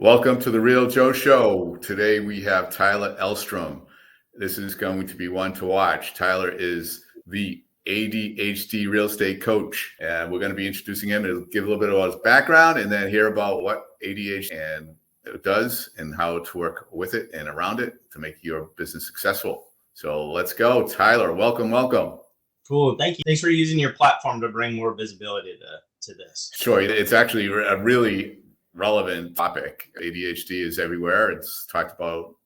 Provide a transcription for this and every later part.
Welcome to the Real Joe Show. Today we have Tyler Elstrom. This is going to be one to watch. Tyler is the ADHD real estate coach, and we're going to be introducing him and give a little bit about his background and then hear about what ADHD and it does and how to work with it and around it to make your business successful. So let's go. Tyler, welcome. Cool. Thank you. Thanks for using your platform to bring more visibility to this. Sure. It's actually a really relevant topic. ADHD is everywhere. It's talked about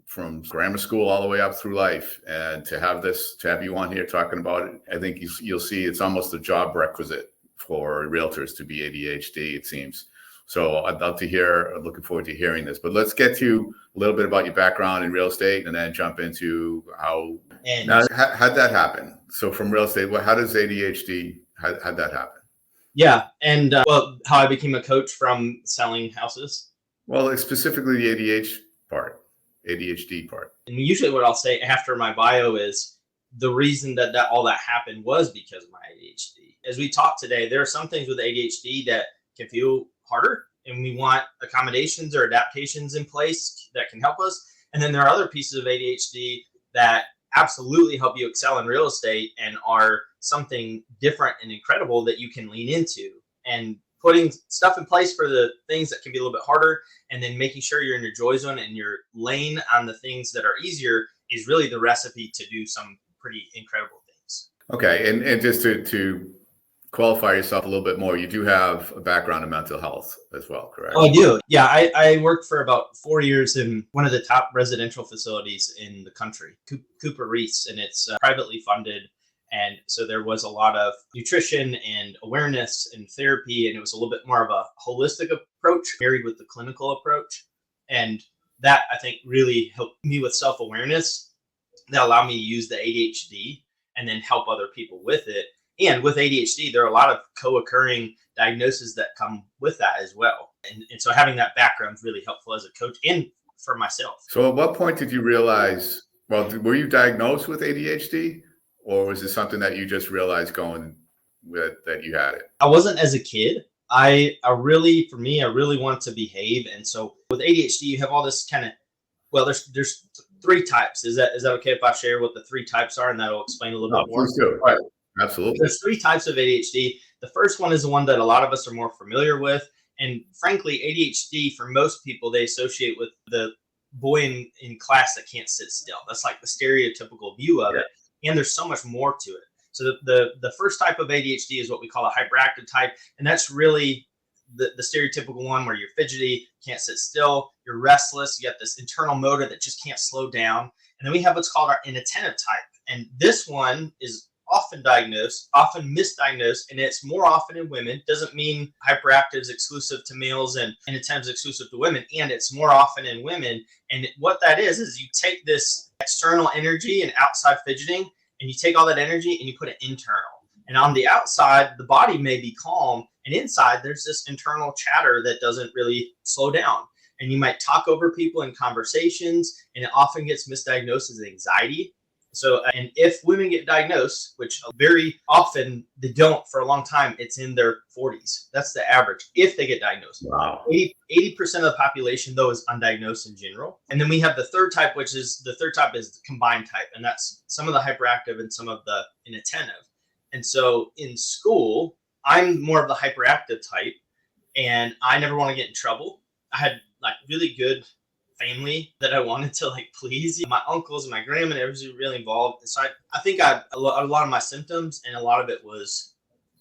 from grammar school all the way up through life. And to have you on here talking about it, I think you'll see it's almost a job requisite for realtors to be ADHD, it seems. So I'd love to hear, looking forward to hearing this. But let's get to a little bit about your background in real estate and then jump into how'd that happen? So from real estate, how does ADHD, how'd that happen? Yeah. And how I became a coach from selling houses. Well, specifically the ADHD part. And usually what I'll say after my bio is the reason that all that happened was because of my ADHD. As we talk today, there are some things with ADHD that can feel harder, and we want accommodations or adaptations in place that can help us. And then there are other pieces of ADHD that absolutely help you excel in real estate and are something different and incredible that you can lean into, and putting stuff in place for the things that can be a little bit harder, and then making sure you're in your joy zone and you're laying on the things that are easier is really the recipe to do some pretty incredible things. Okay. And just to qualify yourself a little bit more, you do have a background in mental health as well, correct? Oh, I do. Yeah. I worked for about 4 years in one of the top residential facilities in the country, Cooper Reese, and it's privately funded. And so there was a lot of nutrition and awareness and therapy, and it was a little bit more of a holistic approach married with the clinical approach. And that, I think, really helped me with self-awareness that allowed me to use the ADHD and then help other people with it. And with ADHD, there are a lot of co-occurring diagnoses that come with that as well. And so having that background is really helpful as a coach and for myself. So at what point did you realize, were you diagnosed with ADHD? Or was it something that you just realized going with that you had it? I wasn't as a kid. I really want to behave. And so with ADHD, you have all this kind of, there's three types. Is that okay if I share what the three types are, and that'll explain a little bit more? Please do. Right. Absolutely. There's three types of ADHD. The first one is the one that a lot of us are more familiar with. And frankly, ADHD for most people, they associate with the boy in class that can't sit still. That's like the stereotypical view of it. And there's so much more to it. So the first type of ADHD is what we call a hyperactive type. And that's really the stereotypical one where you're fidgety, can't sit still, you're restless, you got this internal motor that just can't slow down. And then we have what's called our inattentive type. And this one is often diagnosed, often misdiagnosed, and it's more often in women. Doesn't mean hyperactive is exclusive to males and inattentive is exclusive to women, and it's more often in women. And what that is you take this external energy and outside fidgeting, and you take all that energy and you put it internal. And on the outside, the body may be calm, and inside there's this internal chatter that doesn't really slow down. And you might talk over people in conversations, and it often gets misdiagnosed as anxiety. So, and if women get diagnosed, which very often they don't for a long time, it's in their 40s. That's the average if they get diagnosed. Wow. 80% of the population, though, is undiagnosed in general. And then we have the third type, which is the combined type. And that's some of the hyperactive and some of the inattentive. And so in school, I'm more of the hyperactive type, and I never want to get in trouble. I had like really good family that I wanted to please. My uncles and my grandma, everybody was really involved. And so I think a lot of my symptoms, and a lot of it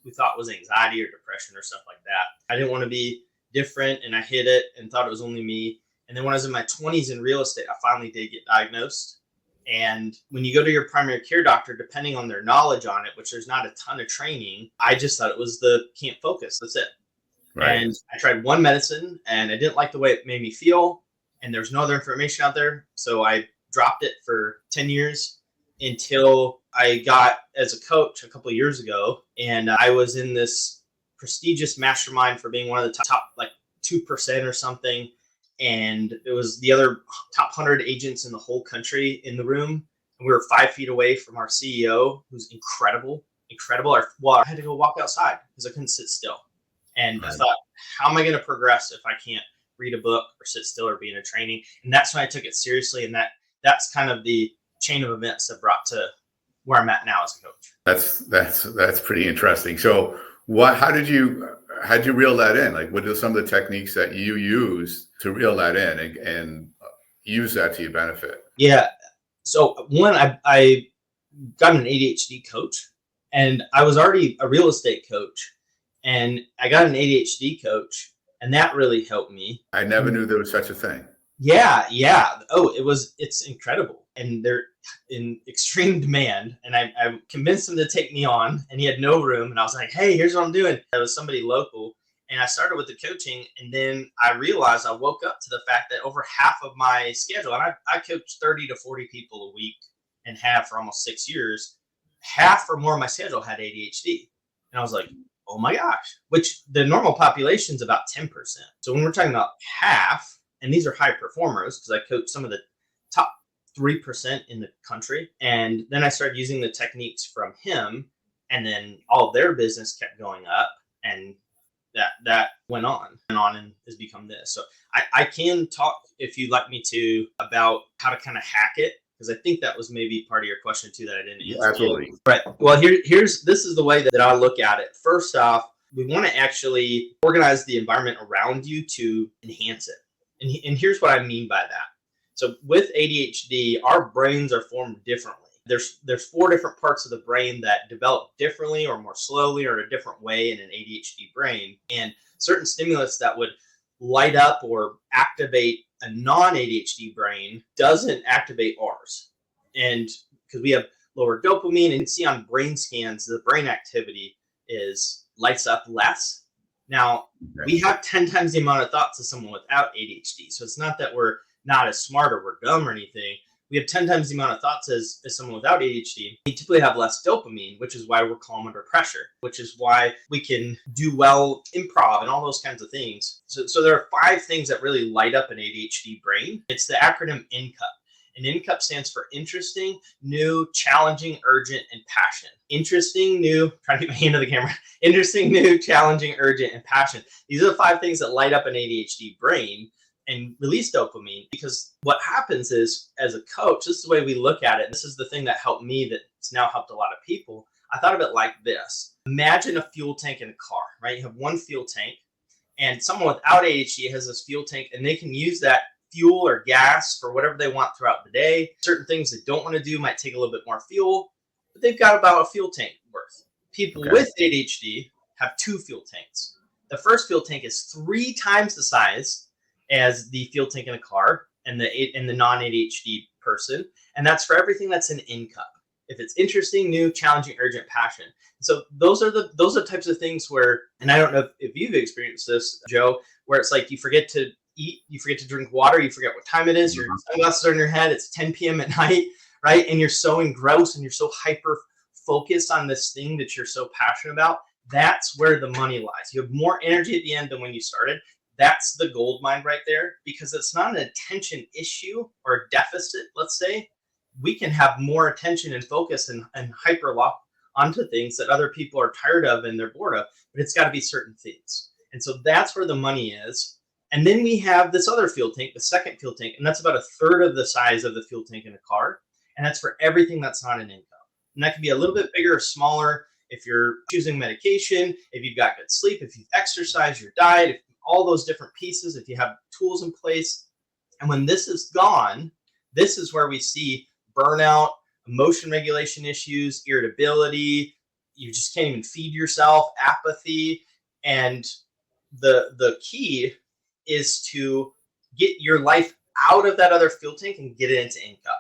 we thought was anxiety or depression or stuff like that. I didn't want to be different, and I hid it and thought it was only me. And then when I was in my 20s in real estate, I finally did get diagnosed. And when you go to your primary care doctor, depending on their knowledge on it, which there's not a ton of training, I just thought it was can't focus. That's it. Right. And I tried one medicine, and I didn't like the way it made me feel. And there's no other information out there. So I dropped it for 10 years until I got as a coach a couple of years ago. And I was in this prestigious mastermind for being one of the top 2% or something. And it was the other top 100 agents in the whole country in the room. And we were 5 feet away from our CEO, who's incredible. I had to go walk outside because I couldn't sit still. And I thought, how am I going to progress if I can't read a book or sit still or be in a training. And that's when I took it seriously. And that's kind of the chain of events that brought to where I'm at now as a coach. That's pretty interesting. So how did you reel that in? Like, what are some of the techniques that you use to reel that in and use that to your benefit? Yeah. So one, I got an ADHD coach, and I was already a real estate coach, and I got an ADHD coach, and that really helped me. I never knew there was such a thing. Yeah. Oh, it's incredible. And they're in extreme demand. And I convinced him to take me on, and he had no room. And I was like, hey, here's what I'm doing. It was somebody local. And I started with the coaching. And then I realized I woke up to the fact that over half of my schedule, and I coach 30 to 40 people a week and have for almost 6 years, half or more of my schedule had ADHD. And I was like, oh my gosh, which the normal population is about 10%. So when we're talking about half, and these are high performers, because I coach some of the top 3% in the country. And then I started using the techniques from him, and then all of their business kept going up, and that went on and has become this. So I can talk, if you'd like me to, about how to kind of hack it, because I think that was maybe part of your question too that I didn't answer. Absolutely. Right. Well, this is the way that I look at it. First off, we want to actually organize the environment around you to enhance it. And here's what I mean by that. So with ADHD, our brains are formed differently. There's 4 different parts of the brain that develop differently or more slowly or a different way in an ADHD brain. And certain stimulus that would light up or activate a non-ADHD brain doesn't activate ours. And because we have lower dopamine, and you can see on brain scans, the brain activity lights up less. Now, we have 10 times the amount of thoughts as someone without ADHD. So it's not that we're not as smart or we're dumb or anything. We have 10 times the amount of thoughts as someone without ADHD. We typically have less dopamine, which is why we're calm under pressure, which is why we can do well improv and all those kinds of things. So there are 5 things that really light up an ADHD brain. It's the acronym INCUP. And INCUP stands for interesting, new, challenging, urgent, and passion. Interesting, new, trying to get my hand to the camera. Interesting, new, challenging, urgent, and passion. These are the 5 things that light up an ADHD brain and release dopamine. Because what happens is, as a coach, this is the way we look at it. This is the thing that helped me, that's now helped a lot of people. I thought of it like this. Imagine a fuel tank in a car, right? You have one fuel tank, and someone without ADHD has this fuel tank, and they can use that fuel or gas for whatever they want throughout the day. Certain things they don't want to do might take a little bit more fuel, but they've got about a fuel tank worth. People with ADHD have 2 fuel tanks. The first fuel tank is 3 times the size as the fuel tank in a car and the non-ADHD person, and that's for everything that's an INCUP. If it's interesting, new, challenging, urgent, passion. So those are types of things where, and I don't know if you've experienced this, Joe, where it's like you forget to eat, you forget to drink water, you forget what time it is, your sunglasses are in your head, it's 10 p.m. at night, right? And you're so engrossed and you're so hyper focused on this thing that you're so passionate about. That's where the money lies. You have more energy at the end than when you started. That's the gold mine right there, because it's not an attention issue or a deficit, let's say. We can have more attention and focus and hyper lock onto things that other people are tired of and they're bored of, but it's got to be certain things. And so that's where the money is. And then we have this other fuel tank, the second fuel tank, and that's about 1/3 of the size of the fuel tank in a car. And that's for everything that's not an INCUP. And that can be a little bit bigger or smaller if you're choosing medication, if you've got good sleep, if you've exercised, your diet, if all those different pieces, if you have tools in place. And when this is gone, this is where we see burnout, emotion regulation issues, irritability. You just can't even feed yourself, apathy. And the key is to get your life out of that other fuel tank and get it into INCUP.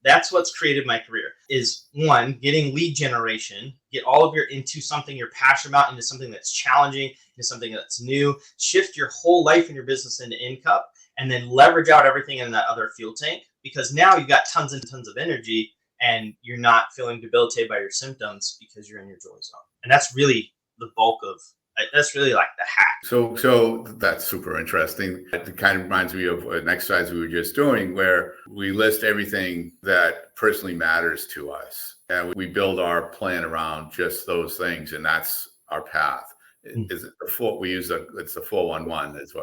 That's what's created my career, is 1, getting lead generation, get all of your into something you're passionate about, into something that's challenging, into something that's new, shift your whole life and your business into INCUP, and then leverage out everything in that other fuel tank, because now you've got tons and tons of energy and you're not feeling debilitated by your symptoms because you're in your joy zone. And that's really the bulk of, that's really like the hack. So that's super interesting. It kind of reminds me of an exercise we were just doing where we list everything that personally matters to us. And we build our plan around just those things. And that's our path. Is it the 4? We use it's the 411 is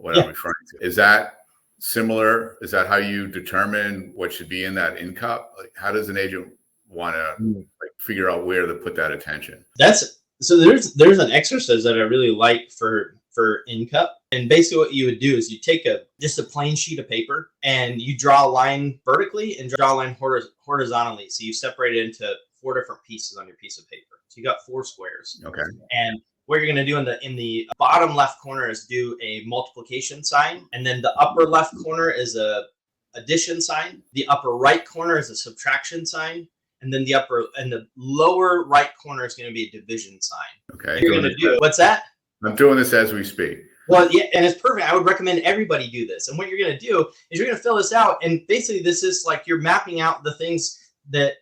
what I'm referring to. Is that similar? Is that how you determine what should be in that in cup? Like, how does an agent want to figure out where to put that attention? So there's an exercise that I really like for in cup. And basically what you would do is you take just a plain sheet of paper and you draw a line vertically and draw a line horizontally. So you separate it into 4 different pieces on your piece of paper. So you got 4 squares. Okay. And what you're going to do in the bottom left corner is do a multiplication sign. And then the upper left corner is a addition sign. The upper right corner is a subtraction sign. And then the lower right corner is going to be a division sign. Okay. You're going to do what's that? I'm doing this as we speak. Well, yeah, and it's perfect. I would recommend everybody do this. And what you're going to do is you're going to fill this out. And basically this is like you're mapping out the things that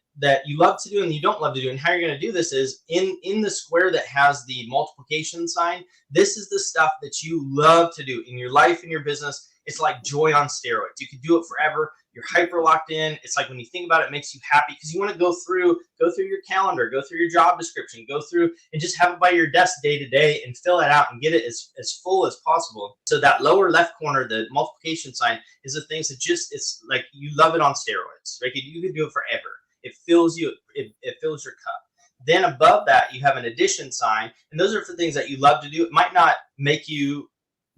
you love to do and you don't love to do. And how you're going to do this is in the square that has the multiplication sign, this is the stuff that you love to do in your life, in your business. It's like joy on steroids. You could do it forever. You're hyper locked in. It's like when you think about it, it makes you happy because you want to go through your calendar, go through your job description, go through and just have it by your desk day to day and fill it out and get it as full as possible. So that lower left corner, the multiplication sign, is the things that it's like you love it on steroids. Right? You could do it forever. It fills you. It fills your cup. Then above that, you have an addition sign, and those are for things that you love to do. It might not make you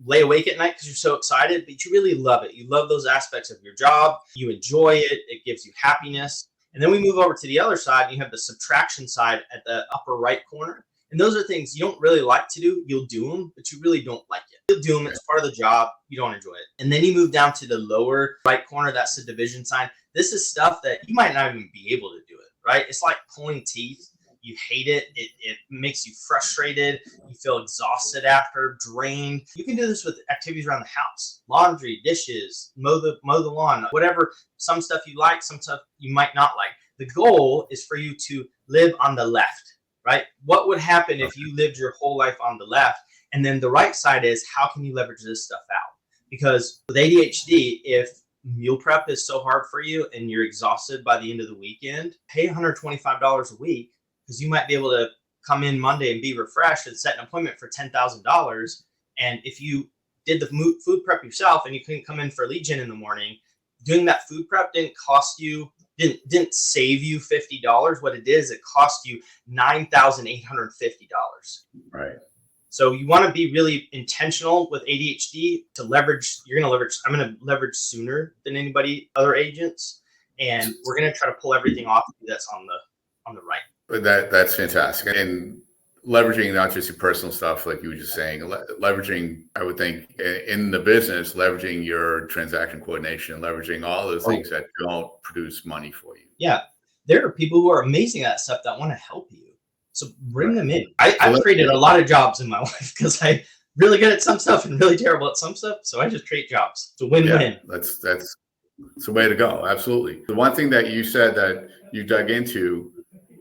lay awake at night because you're so excited, but you really love it. You love those aspects of your job. You enjoy it. It gives you happiness. And then we move over to the other side. And you have the subtraction side at the upper right corner. And those are things you don't really like to do. You'll do them, but you really don't like it. You'll do them. It's part of the job. You don't enjoy it. And then you move down to the lower right corner. That's the division sign. This is stuff that you might not even be able to do it, right? It's like pulling teeth. You hate it. It makes you frustrated. You feel exhausted after, drained. You can do this with activities around the house: laundry, dishes, mow the lawn, whatever. Some stuff you like, some stuff you might not like. The goal is for you to live on the left, right? What would happen if you lived your whole life on the left? And then the right side is how can you leverage this stuff out? Because with ADHD, if meal prep is so hard for you and you're exhausted by the end of the weekend, pay $125 a week. Because you might be able to come in Monday and be refreshed and set an appointment for $10,000. And if you did the food prep yourself and you couldn't come in for lead gen in the morning, doing that food prep didn't save you $50. What it is, it cost you $9,850. Right. So you want to be really intentional with ADHD to leverage. I'm going to leverage sooner than anybody other agents, and we're going to try to pull everything off that's on the right. That's fantastic. And leveraging not just your personal stuff, like you were just saying, leveraging, I would think in the business, leveraging your transaction coordination, leveraging all those things that don't produce money for you. Yeah. There are people who are amazing at stuff that want to help you. So bring them in. I've created a lot of jobs in my life because I'm really good at some stuff and really terrible at some stuff. So I just create jobs. It's a win-win. Yeah, that's the way to go. Absolutely. The one thing that you said that you dug into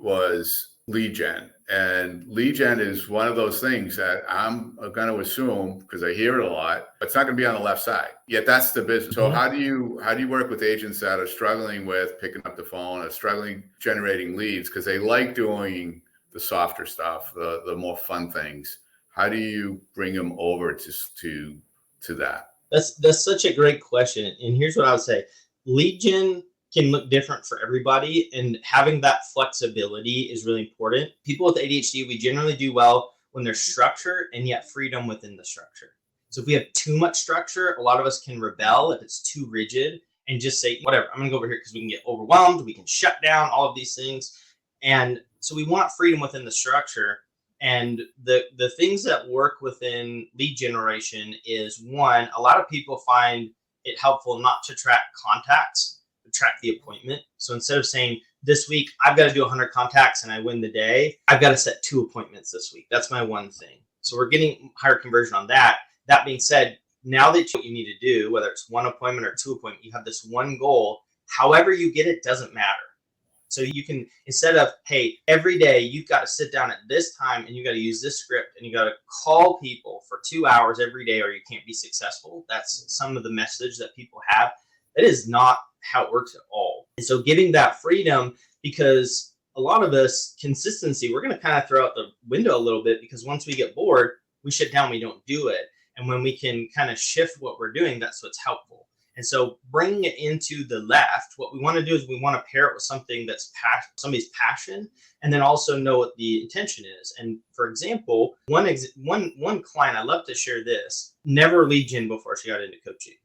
was lead gen. And lead gen is one of those things that I'm going to assume, because I hear it a lot, it's not going to be on the left side. Yet that's the business. So how do you work with agents that are struggling with picking up the phone or struggling generating leads because they like doing the softer stuff, the more fun things? How do you bring them over to that? That's such a great question. And here's what I would say. Lead gen can look different for everybody, and having that flexibility is really important. People with ADHD, we generally do well when there's structure and yet freedom within the structure. So if we have too much structure, a lot of us can rebel if it's too rigid and just say, whatever, I'm gonna go over here because we can get overwhelmed, we can shut down, all of these things. And so we want freedom within the structure. And the things that work within lead generation is, one, a lot of people find it helpful not to track contacts, track the appointment. So instead of saying this week, I've got to do 100 contacts and I win the day, I've got to set 2 appointments this week. That's my one thing. So we're getting higher conversion on that. That being said, now that what you need to do, whether it's 1 appointment or 2 appointments, you have this one goal. However you get it doesn't matter. So you can, instead of, hey, every day you've got to sit down at this time and you got to use this script and you got to call people for 2 hours every day or you can't be successful. That's some of the message that people have. That is not how it works at all. And so giving that freedom, because a lot of us, consistency, we're going to kind of throw out the window a little bit, because once we get bored, we shut down, we don't do it. And when we can kind of shift what we're doing, that's what's helpful. And so bringing it into the left, what we want to do is we want to pair it with something that's somebody's passion, and then also know what the intention is. And for example, one client, I love to share this, never lead gen before she got into coaching.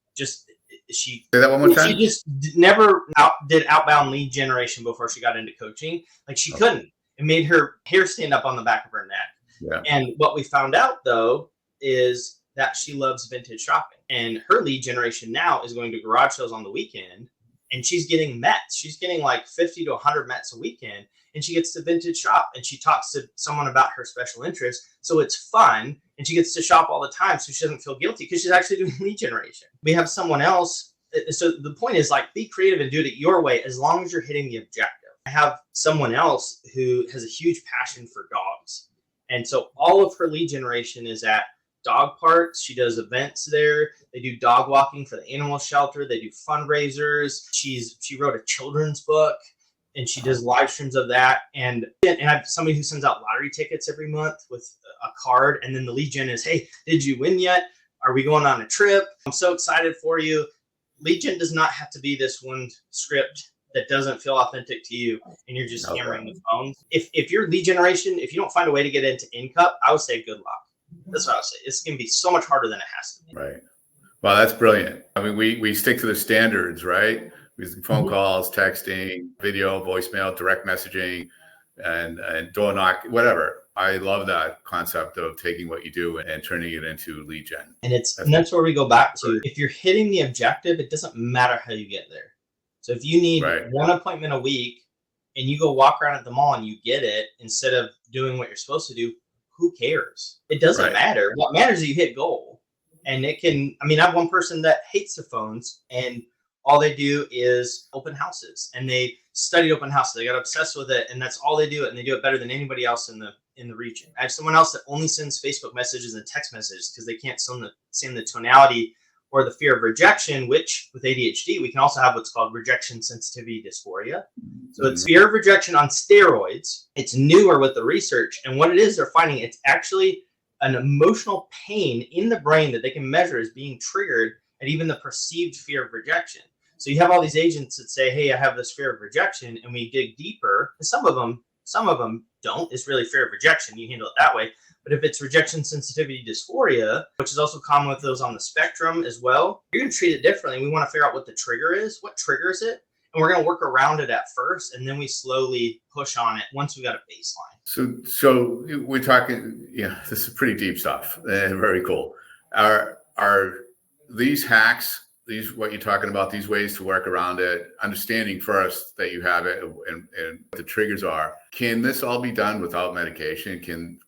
She Say that one more time. She just never did outbound lead generation before she got into coaching. Like she couldn't. It made her hair stand up on the back of her neck. Yeah. And what we found out though is that she loves vintage shopping, and her lead generation now is going to garage sales on the weekend, and she's getting Mets. She's getting like 50 to 100 Mets a weekend, and she gets to vintage shop, and she talks to someone about her special interest. So it's fun, and she gets to shop all the time, so she doesn't feel guilty because she's actually doing lead generation. We have someone else. So the point is, like, be creative and do it your way as long as you're hitting the objective. I have someone else who has a huge passion for dogs, and so all of her lead generation is at dog parks. She does events there. They do dog walking for the animal shelter. They do fundraisers. She wrote a children's book, and she does live streams of that. And I have somebody who sends out lottery tickets every month with a card. And then the lead gen is, hey, did you win yet? Are we going on a trip? I'm so excited for you. Lead gen does not have to be this one script that doesn't feel authentic to you and you're just hammering the phones. If your lead generation, if you don't find a way to get into in-cup, I would say good luck. That's what I would say. It's going to be so much harder than it has to be. Right. Well, that's brilliant. I mean, we stick to the standards, right? Phone calls, texting, video, voicemail, direct messaging, and door knock, whatever. I love that concept of taking what you do and turning it into lead gen. And that's where we go back to. If you're hitting the objective, it doesn't matter how you get there. So if you need one appointment a week and you go walk around at the mall and you get it instead of doing what you're supposed to do, who cares? It doesn't matter. What matters is you hit goal. And it can, I mean, I have one person that hates the phones, and all they do is open houses, and they studied open houses. They got obsessed with it, and that's all they do. And they do it better than anybody else in the region. I have someone else that only sends Facebook messages and text messages because they can't stand the tonality or the fear of rejection, which with ADHD, we can also have what's called rejection sensitivity dysphoria. So it's fear of rejection on steroids. It's newer with the research. And what it is, they're finding it's actually an emotional pain in the brain that they can measure as being triggered at even the perceived fear of rejection. So you have all these agents that say, hey, I have this fear of rejection. And we dig deeper. And some of them don't. It's really fear of rejection. You handle it that way. But if it's rejection sensitivity dysphoria, which is also common with those on the spectrum as well, you're going to treat it differently. We want to figure out what the trigger is, what triggers it, and we're going to work around it at first, and then we slowly push on it once we got a baseline. So we're talking, this is pretty deep stuff. Very cool. Are these hacks, what you're talking about, these ways to work around it, understanding first that you have it and what the triggers are, can this all be done without medication?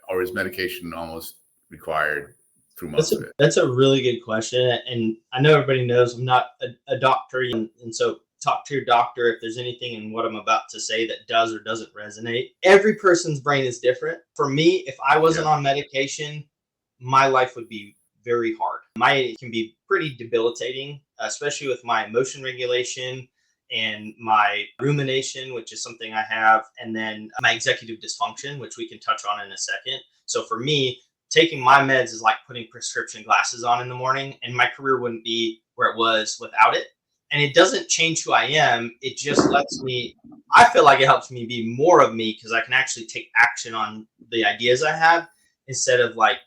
Or is medication almost required through most of it? That's a really good question. And I know everybody knows I'm not a doctor. And so talk to your doctor if there's anything in what I'm about to say that does or doesn't resonate. Every person's brain is different. For me, if I wasn't on medication, my life would be very hard. It can be pretty debilitating, especially with my emotion regulation and my rumination, which is something I have, and then my executive dysfunction, which we can touch on in a second. So for me, taking my meds is like putting prescription glasses on in the morning, and my career wouldn't be where it was without it. And it doesn't change who I am. It just lets me, I feel like it helps me be more of me because I can actually take action on the ideas I have instead of like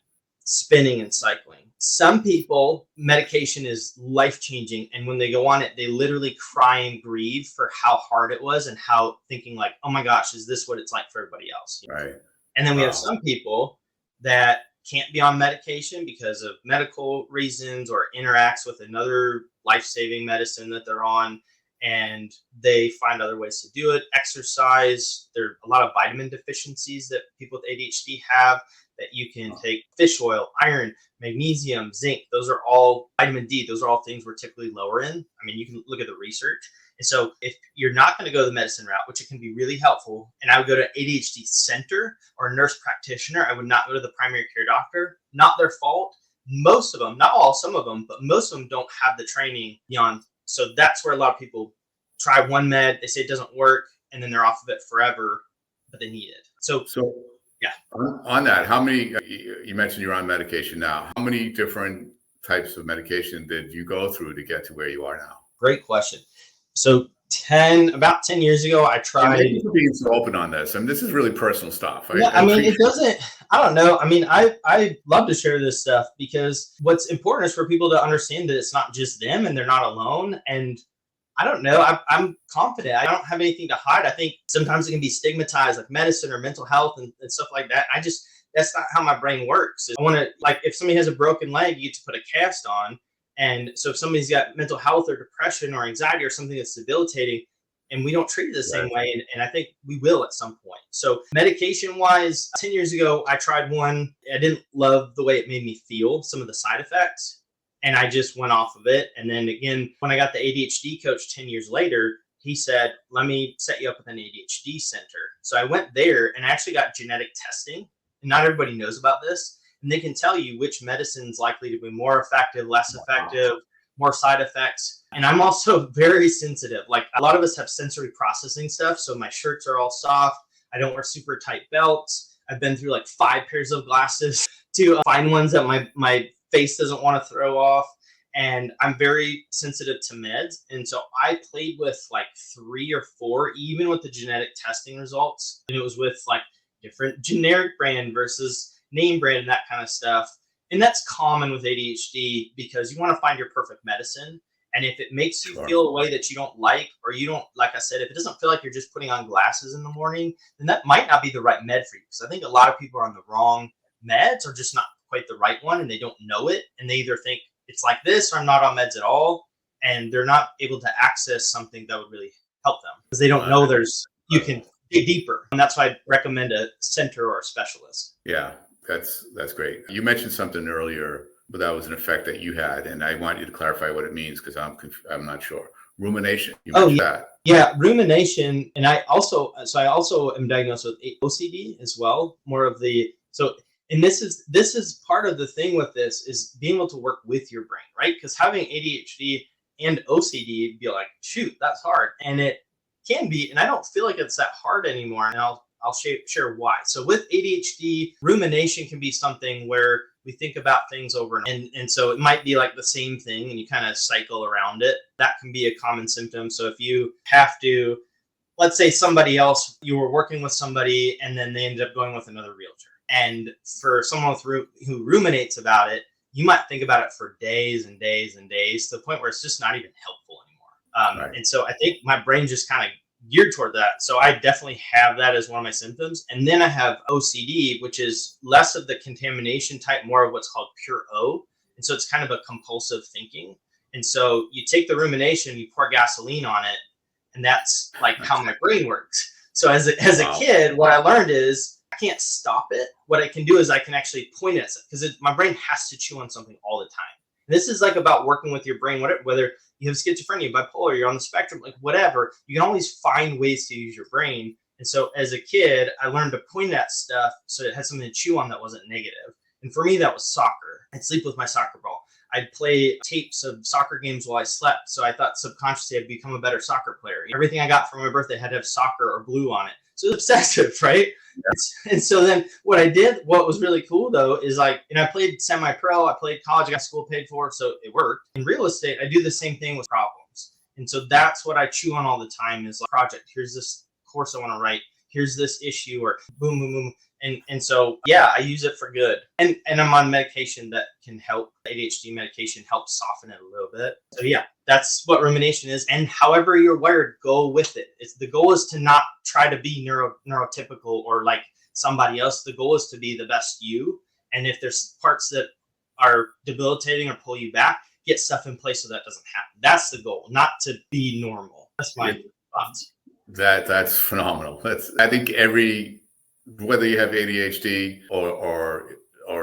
spinning and cycling. Some people, medication is life-changing, and when they go on it, they literally cry and grieve for how hard it was and how thinking like, oh my gosh, is this what it's like for everybody else? Right. And then we have some people that can't be on medication because of medical reasons or interacts with another life-saving medicine that they're on, and they find other ways to do it. Exercise. There are a lot of vitamin deficiencies that people with ADHD have that you can take. Fish oil, iron, magnesium, zinc. Those are all, vitamin D. Those are all things we're typically lower in. I mean, you can look at the research. And so if you're not going to go the medicine route, which it can be really helpful, and I would go to ADHD center or a nurse practitioner, I would not go to the primary care doctor. Not their fault. Most of them, not all, some of them, but most of them don't have the training beyond. So that's where a lot of people try one med, they say it doesn't work, and then they're off of it forever, but they need it. So Yeah. On that, how many, you mentioned you're on medication now. How many different types of medication did you go through to get to where you are now? Great question. So about 10 years ago, I And tried. thank you for being so open on this. I mean, this is really personal stuff. Yeah, I I mean, appreciate it doesn't, I don't know. I mean, I love to share this stuff because what's important is for people to understand that it's not just them and they're not alone. And I don't know. I'm confident. I don't have anything to hide. I think sometimes it can be stigmatized, like medicine or mental health and stuff like that. That's not how my brain works. I want to, like, if somebody has a broken leg, you get to put a cast on. And so if somebody's got mental health or depression or anxiety or something that's debilitating, and we don't treat it the same way. And I think we will at some point. So medication wise, 10 years ago, I tried one. I didn't love the way it made me feel, some of the side effects. And I just went off of it. And then again, when I got the ADHD coach 10 years later, he said, let me set you up with an ADHD center. So I went there and I actually got genetic testing. And not everybody knows about this. And they can tell you which medicine's likely to be more effective, less effective, more side effects. And I'm also very sensitive. Like a lot of us have sensory processing stuff. So my shirts are all soft. I don't wear super tight belts. I've been through like 5 pairs of glasses to find ones that my face doesn't want to throw off. And I'm very sensitive to meds. And so I played with like 3 or 4, even with the genetic testing results. And it was with like different generic brand versus name brand and that kind of stuff. And that's common with ADHD because you want to find your perfect medicine. And if it makes you feel a way that you don't like, or you don't, like I said, if it doesn't feel like you're just putting on glasses in the morning, then that might not be the right med for you. Because I think a lot of people are on the wrong meds or just not quite the right one and they don't know it. And they either think it's like this or I'm not on meds at all. And they're not able to access something that would really help them because they don't know you can dig deeper. And that's why I recommend a center or a specialist. Yeah, that's great. You mentioned something earlier, but that was an effect that you had, and I want you to clarify what it means because I'm not sure. Rumination. You mentioned that. Yeah, rumination, and I also am diagnosed with OCD as well. And this is part of the thing with this is being able to work with your brain, right? Because having ADHD and OCD, be like, shoot, that's hard, and it can be, and I don't feel like it's that hard anymore. And I'll share why. So with ADHD, rumination can be something where we think about things over and so it might be like the same thing and you kind of cycle around it. That can be a common symptom. So if you have to, let's say you were working with somebody and then they ended up going with another realtor. And for someone who ruminates about it, you might think about it for days and days and days to the point where it's just not even helpful anymore. Right. And so I think my brain just kind of geared toward that. So I definitely have that as one of my symptoms. And then I have OCD, which is less of the contamination type, more of what's called pure O. And so it's kind of a compulsive thinking. And so you take the rumination, you pour gasoline on it, and that's like how my brain works. So as a kid, what I learned is I can't stop it. What I can do is I can actually point at it because my brain has to chew on something all the time. And this is like about working with your brain, whether you have schizophrenia, bipolar, you're on the spectrum, like whatever, you can always find ways to use your brain. And so as a kid, I learned to point at stuff so it had something to chew on that wasn't negative. And for me, that was soccer. I'd sleep with my soccer ball. I'd play tapes of soccer games while I slept. So I thought subconsciously I'd become a better soccer player. Everything I got for my birthday had to have soccer or blue on it. So it was obsessive, right? Yeah. And so then what was really cool though, is like, and I played semi-pro, I played college, I got school paid for, so it worked. In real estate, I do the same thing with problems. And so that's what I chew on all the time is like, project, here's this course I want to write, here's this issue, or boom, boom, boom. And so, yeah, I use it for good. And I'm on medication that can help. ADHD medication helps soften it a little bit. So yeah, that's what rumination is. And however you're wired, go with it. The goal is to not try to be neurotypical or like somebody else. The goal is to be the best you. And if there's parts that are debilitating or pull you back, get stuff in place so that doesn't happen. That's the goal, not to be normal. That's my thoughts. That's phenomenal. I think whether you have ADHD or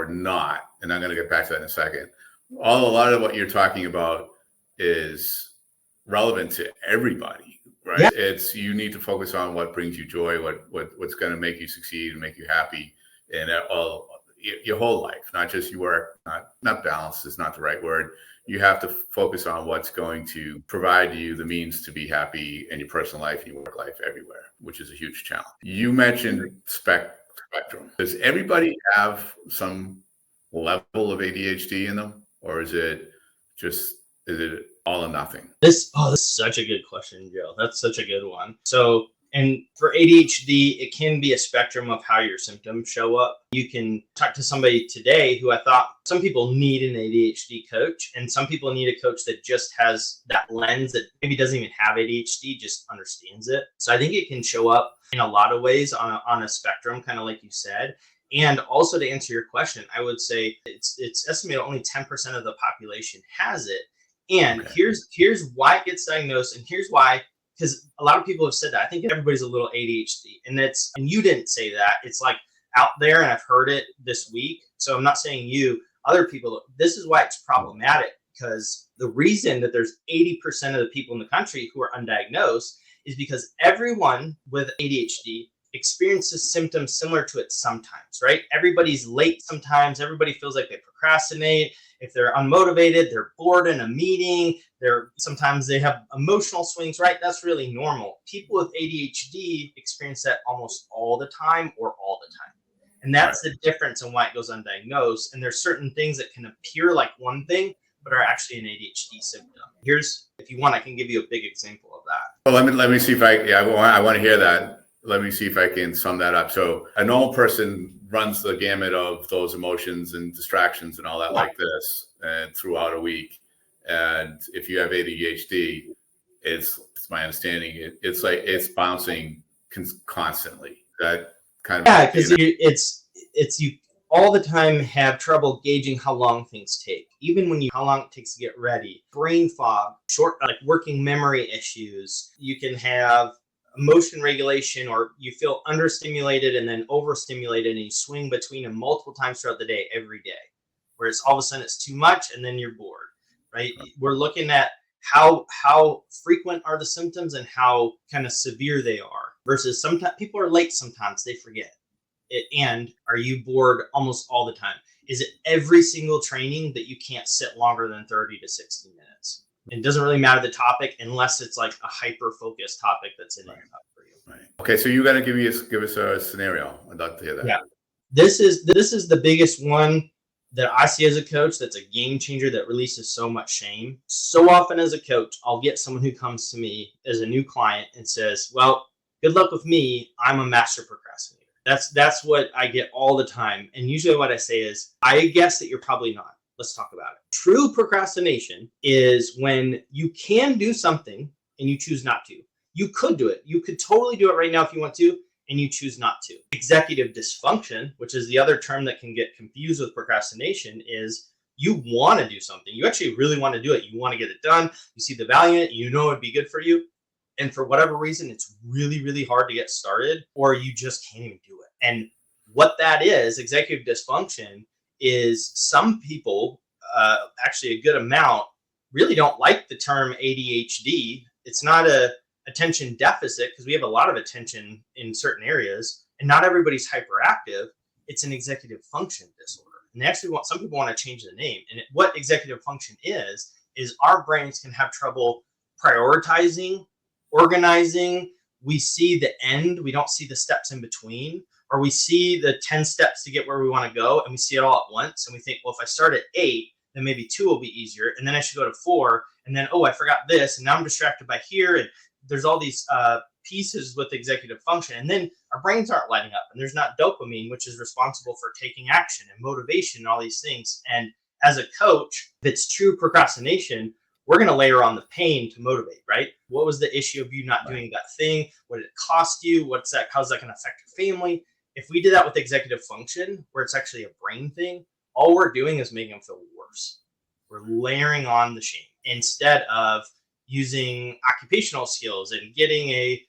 not, and I'm going to get back to that in a second. A lot of what you're talking about is relevant to everybody, right? Yeah. It's you need to focus on what brings you joy, what's going to make you succeed and make you happy in your whole life, not just your work. Not balance is not the right word. You have to focus on what's going to provide you the means to be happy in your personal life and your work life everywhere, which is a huge challenge. You mentioned spectrum. Does everybody have some level of ADHD in them, or is it all or nothing? This is such a good question, Joe. That's such a good one. So, and for ADHD, it can be a spectrum of how your symptoms show up. You can talk to somebody today who I thought some people need an ADHD coach, and some people need a coach that just has that lens that maybe doesn't even have ADHD, just understands it. So I think it can show up in a lot of ways on a spectrum, kind of like you said. And also to answer your question, I would say it's estimated only 10% of the population has it. And Okay. here's why it gets diagnosed, and here's why, because a lot of people have said that. I think everybody's a little ADHD, and you didn't say that. It's like out there, and I've heard it this week. So I'm not saying you, other people. This is why it's problematic, because the reason that there's 80% of the people in the country who are undiagnosed is because everyone with ADHD experiences symptoms similar to it sometimes, right? Everybody's late sometimes. Everybody feels like they procrastinate. If they're unmotivated, they're bored in a meeting, sometimes they have emotional swings, right? That's really normal. People with ADHD experience that almost all the time or all the time. And that's the difference in why it goes undiagnosed. And there's certain things that can appear like one thing, but are actually an ADHD symptom. If you want, I can give you a big example of that. Well, let me see if I want to hear that. Let me see if I can sum that up. So a normal person runs the gamut of those emotions and distractions and all that like this and throughout a week. And if you have ADHD, it's my understanding, it's like it's bouncing constantly. That kind of because it's you all the time have trouble gauging how long things take, even when how long it takes to get ready. Brain fog, working memory issues. You can have emotion regulation, or you feel understimulated and then overstimulated, and you swing between them multiple times throughout the day, every day, where it's all of a sudden it's too much and then you're bored, right? We're looking at how frequent are the symptoms and how kind of severe they are, versus sometimes people are late, sometimes they forget it. And are you bored almost all the time? Is it every single training that you can't sit longer than 30 to 60 minutes? It doesn't really matter the topic unless it's like a hyper-focused topic that's in it for you. Right. Okay, so you got to give us a scenario. I'd love to hear that. Yeah, this is the biggest one that I see as a coach. That's a game changer that releases so much shame. So often as a coach, I'll get someone who comes to me as a new client and says, "Well, good luck with me. I'm a master procrastinator." That's what I get all the time. And usually what I say is, I guess that you're probably not. Let's talk about it. True procrastination is when you can do something and you choose not to. You could do it. You could totally do it right now if you want to, and you choose not to. Executive dysfunction, which is the other term that can get confused with procrastination, is you want to do something. You actually really want to do it. You want to get it done. You see the value in it. You know it'd be good for you. And for whatever reason, it's really, really hard to get started, or you just can't even do it. And what that is, executive dysfunction, is some people, actually a good amount, really don't like the term ADHD. It's not a attention deficit, because we have a lot of attention in certain areas, and not everybody's hyperactive. It's an executive function disorder. And they actually some people want to change the name. And what executive function is our brains can have trouble prioritizing, organizing. We see the end, we don't see the steps in between, or we see the 10 steps to get where we want to go, and we see it all at once. And we think, well, if I start at 8, then maybe 2 will be easier. And then I should go to 4. And then, oh, I forgot this. And now I'm distracted by here. And there's all these pieces with executive function. And then our brains aren't lighting up. And there's not dopamine, which is responsible for taking action and motivation and all these things. And as a coach, if it's true procrastination, we're going to layer on the pain to motivate, right? What was the issue of you not doing that thing? What did it cost you? How's that going to affect your family? If we did that with executive function, where it's actually a brain thing, all we're doing is making them feel worse. We're layering on the shame instead of using occupational skills and getting a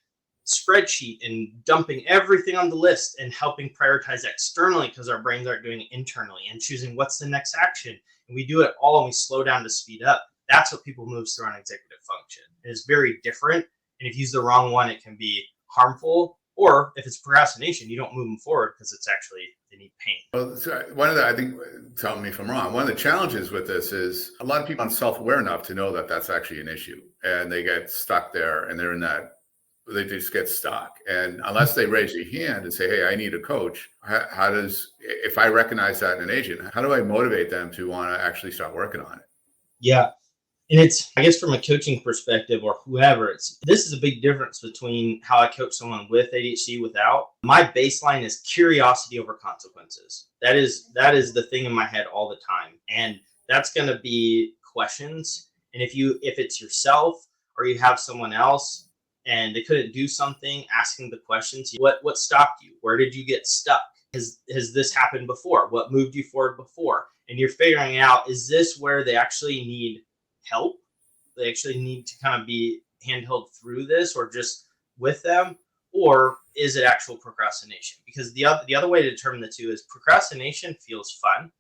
spreadsheet and dumping everything on the list and helping prioritize externally, because our brains aren't doing it internally, and choosing what's the next action. And we do it all, and we slow down to speed up. That's what people move through on executive function. It is very different. And if you use the wrong one, it can be harmful. Or if it's procrastination, you don't move them forward because it's actually, they need pain. Well, I think, tell me if I'm wrong, one of the challenges with this is a lot of people aren't self-aware enough to know that that's actually an issue. And they get stuck there, and they're in that they just get stuck. And unless they raise your hand and say, hey, I need a coach, how does, if I recognize that in an agent, how do I motivate them to want to actually start working on it? Yeah. And it's, I guess, from a coaching perspective or whoever, this is a big difference between how I coach someone with ADHD without. My baseline is curiosity over consequences. That is the thing in my head all the time. And that's going to be questions. And if it's yourself or you have someone else and they couldn't do something, asking the questions, what stopped you? Where did you get stuck? Has this happened before? What moved you forward before? And you're figuring out, is this where they actually need help? They actually need to kind of be handheld through this, or just with them, or is it actual procrastination? Because the other way to determine the two is procrastination feels fun.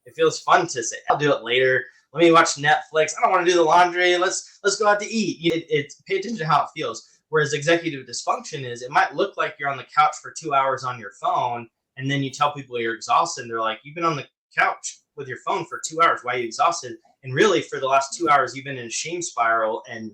It feels fun to say, I'll do it later. Let me watch Netflix. I don't want to do the laundry. Let's go out to eat. It's pay attention to how it feels. Whereas executive dysfunction is, it might look like you're on the couch for 2 hours on your phone, and then you tell people you're exhausted, and they're like, you've been on the couch with your phone for 2 hours. Why are you exhausted? And really, for the last 2 hours, you've been in a shame spiral and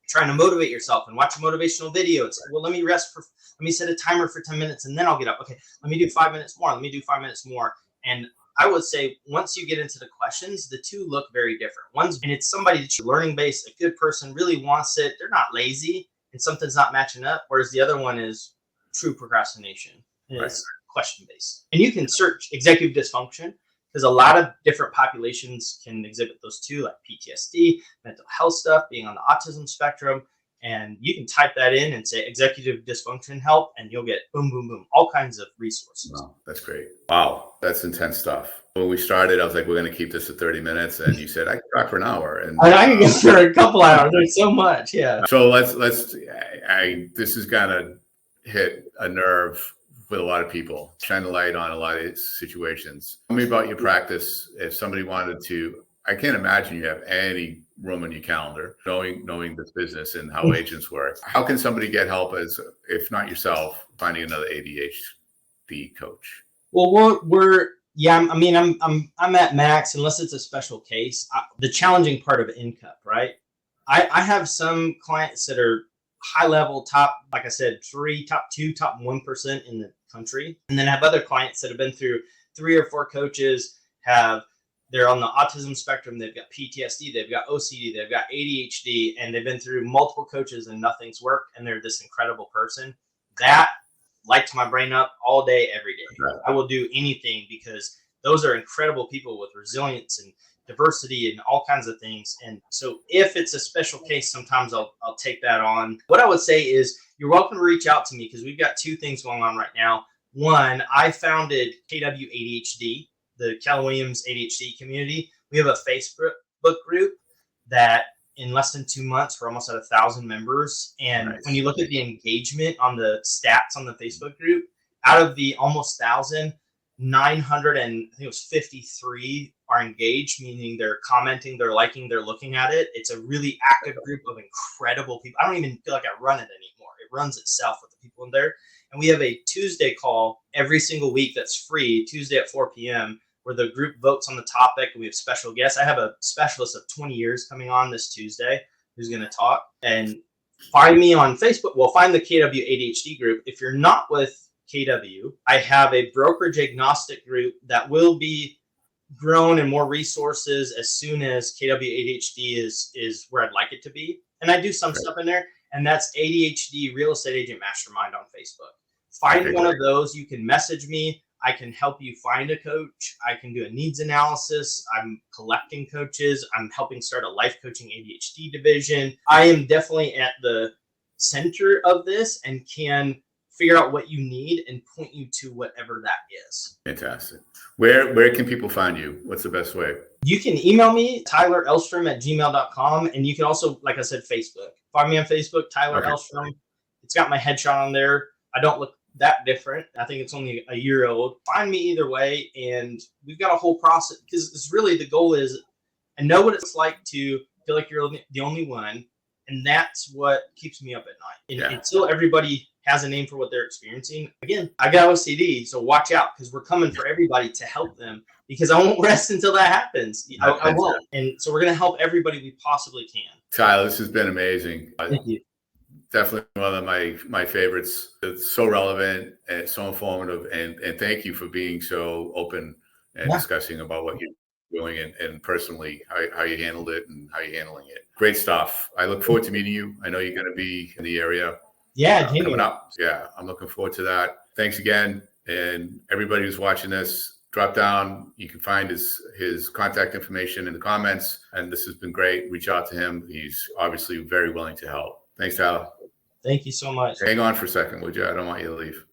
trying to motivate yourself and watch a motivational video. It's like, well, let me set a timer for 10 minutes and then I'll get up. Okay, let me do 5 minutes more. Let me do 5 minutes more. And I would say once you get into the questions, the two look very different. And it's somebody that's learning based, a good person really wants it. They're not lazy and something's not matching up. Whereas the other one is true procrastination. And it's question based. And you can search executive dysfunction, because a lot of different populations can exhibit those too, like PTSD, mental health stuff, being on the autism spectrum. And you can type that in and say executive dysfunction help, and you'll get boom, boom, boom, all kinds of resources. Wow, that's great. Wow, that's intense stuff. When we started, I was like, we're going to keep this at 30 minutes. And you said, I can talk for an hour. And I can go for a couple hours. There's so much. Yeah. So this is going to hit a nerve with a lot of people, shine a light on a lot of situations. Tell me about your practice. If somebody wanted to, I can't imagine you have any room in your calendar, knowing this business and how agents work. How can somebody get help, as if not yourself, finding another ADHD coach? Well, I'm at max unless it's a special case. The challenging part of NCUP, right? I have some clients that are high level, top, like I said, top 1% in the country. And then I have other clients that have been through 3 or 4 coaches, they're on the autism spectrum, they've got PTSD, they've got OCD, they've got ADHD, and they've been through multiple coaches and nothing's worked, and they're this incredible person. That lights my brain up all day, every day. Right. I will do anything, because those are incredible people with resilience and diversity and all kinds of things. And so if it's a special case, sometimes I'll take that on. What I would say is you're welcome to reach out to me, because we've got 2 things going on right now. One, I founded KW ADHD, the Cal Williams ADHD community. We have a Facebook group that in less than 2 months, we're almost at 1,000 members. And nice. When you look at the engagement on the stats on the Facebook group, out of the almost 1,000, 900 and I think it was 53 are engaged, meaning they're commenting, they're liking, they're looking at it. It's a really active group of incredible people. I don't even feel like I run it anymore. It runs itself with the people in there. And we have a Tuesday call every single week that's free, Tuesday at 4 p.m., where the group votes on the topic. We have special guests. I have a specialist of 20 years coming on this Tuesday who's going to talk. And find me on Facebook. Well, find the KW ADHD group. If you're not with KW, I have a brokerage agnostic group that will be grown and more resources as soon as KW ADHD is where I'd like it to be. And I do some stuff in there, and that's ADHD Real Estate Agent Mastermind on Facebook. Find one of those. You can message me. I can help you find a coach. I can do a needs analysis. I'm collecting coaches. I'm helping start a life coaching ADHD division. I am definitely at the center of this and can figure out what you need and point you to whatever that is. Fantastic. Where can people find you? What's the best way? You can email me, tylerelstrom@gmail.com. And you can also, like I said, Facebook. Find me on Facebook, Tyler Elstrom. It's got my headshot on there. I don't look that different. I think it's only a year old. Find me either way. And we've got a whole process, because it's really, the goal is, I know what it's like to feel like you're the only one. And that's what keeps me up at night. And until everybody has a name for what they're experiencing. Again, I got OCD, so watch out, because we're coming for everybody to help them, because I won't rest until that happens. I won't. And so we're going to help everybody we possibly can. Tyler, this has been amazing. Thank you. definitely one of my favorites. It's so relevant and so informative, and thank you for being so open and discussing about what you're doing and personally how you handled it and how you're handling it. Great stuff. I look forward to meeting you. I know you're going to be in the area. Coming up. Yeah, I'm looking forward to that. Thanks again. And everybody who's watching this, drop down. You can find his contact information in the comments. And this has been great. Reach out to him. He's obviously very willing to help. Thanks, Tyler. Thank you so much. Hang on for a second, would you? I don't want you to leave.